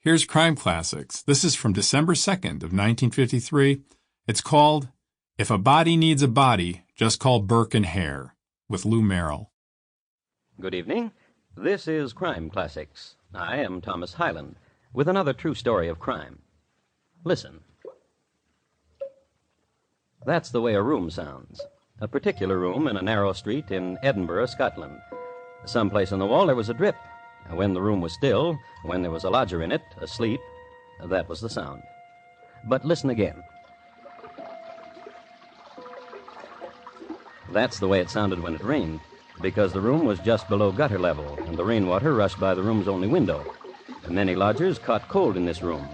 Here's Crime Classics. This is from December 2nd of 1953. It's called If a Body Needs a Body, Just Call Burke and Hare, with Lou Merrill. Good evening. This is Crime Classics. I am Thomas Hyland, with another true story of crime. Listen. That's the way a room sounds. A particular room in a narrow street in Edinburgh, Scotland. Someplace in the wall there was a drip. When the room was still, when there was a lodger in it, asleep, that was the sound. But listen again. That's the way it sounded when it rained, because the room was just below gutter level, and the rainwater rushed by the room's only window. Many lodgers caught cold in this room.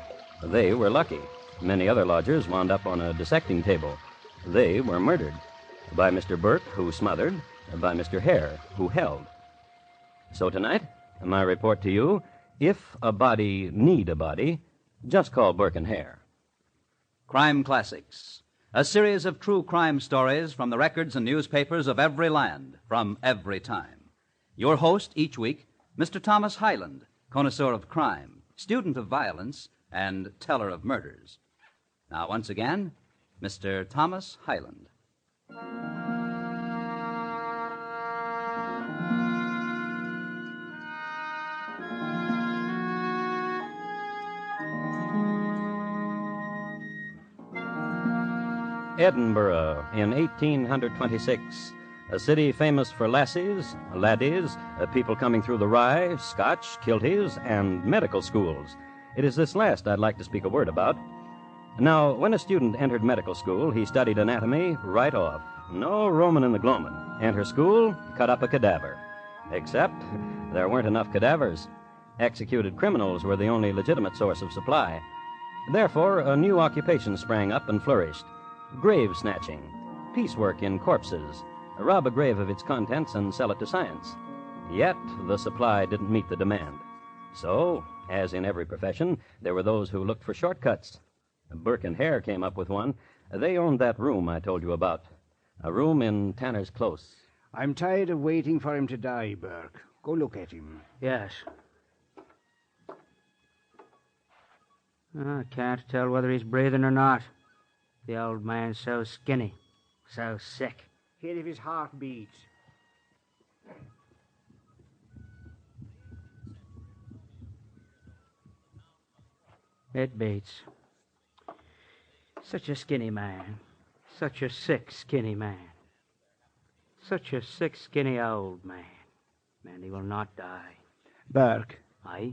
They were lucky. Many other lodgers wound up on a dissecting table. They were murdered. By Mr. Burke, who smothered, by Mr. Hare, who held. So tonight, my report to you, if a body need a body, just call Burke and Hare. Crime Classics, a series of true crime stories from the records and newspapers of every land, from every time. Your host each week, Mr. Thomas Hyland, connoisseur of crime, student of violence, and teller of murders. Now, once again, Mr. Thomas Hyland. Edinburgh in 1826, a city famous for lassies, laddies, people coming through the rye, Scotch, kilties, and medical schools. It is this last I'd like to speak a word about. Now, when a student entered medical school, he studied anatomy right off. No roaming in the gloaming. Enter school, cut up a cadaver. Except there weren't enough cadavers. Executed criminals were the only legitimate source of supply. Therefore, a new occupation sprang up and flourished. Grave snatching, piecework in corpses, rob a grave of its contents and sell it to science. Yet the supply didn't meet the demand. So, as in every profession, there were those who looked for shortcuts. Burke and Hare came up with one. They owned that room I told you about, a room in Tanner's Close. I'm tired of waiting for him to die, Burke. Go look at him. Yes. I can't tell whether he's breathing or not. The old man's so skinny, so sick. Hear if his heart beats. It beats. Such a skinny man. Such a sick, skinny man. Such a sick, skinny old man. And he will not die. Burke. Aye?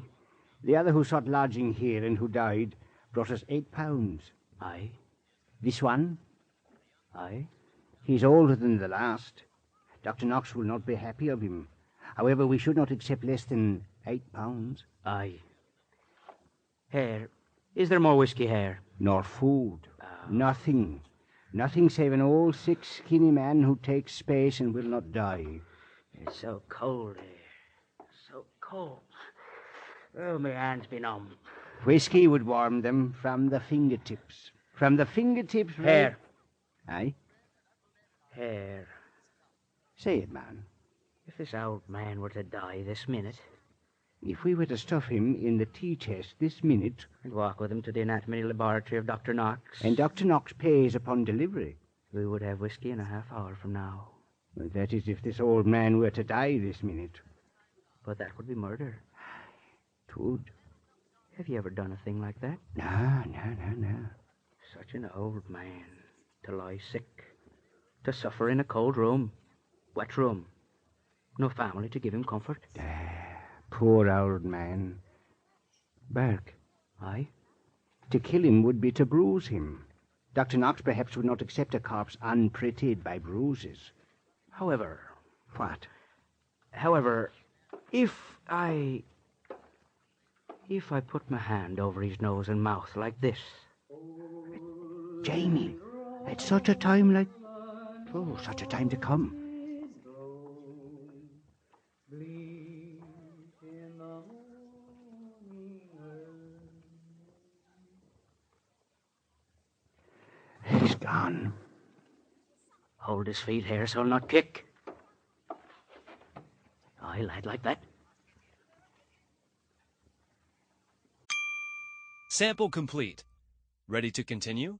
The other who sought lodging here and who died brought us £8. Aye? This one? Aye? He's older than the last. Dr. Knox will not be happy of him. However, we should not accept less than £8. Aye. Hare. Is there more whiskey, Hare? Nor food. Oh. Nothing. Nothing save an old, sick, skinny man who takes space and will not die. It's so cold here. So cold. Oh, my hands be numb. Whiskey would warm them from the fingertips. From the fingertips... Hare. Aye? Hare. Say it, man. If this old man were to die this minute... If we were to stuff him in the tea chest this minute... And walk with him to the anatomy laboratory of Dr. Knox... And Dr. Knox pays upon delivery... We would have whiskey in a half hour from now. Well, that is if this old man were to die this minute. But that would be murder. It would. Have you ever done a thing like that? No. Such an old man, to lie sick, to suffer in a cold room, wet room, no family to give him comfort. Poor old man. Burke. Aye? To kill him would be to bruise him. Dr. Knox perhaps would not accept a corpse unprettied by bruises. However... What? However, if I put my hand over his nose and mouth like this... Jamie, at such a time like... Oh, such a time to come. He's gone. Hold his feet here so he'll not kick. Aye, lad, like that. Sample complete. Ready to continue?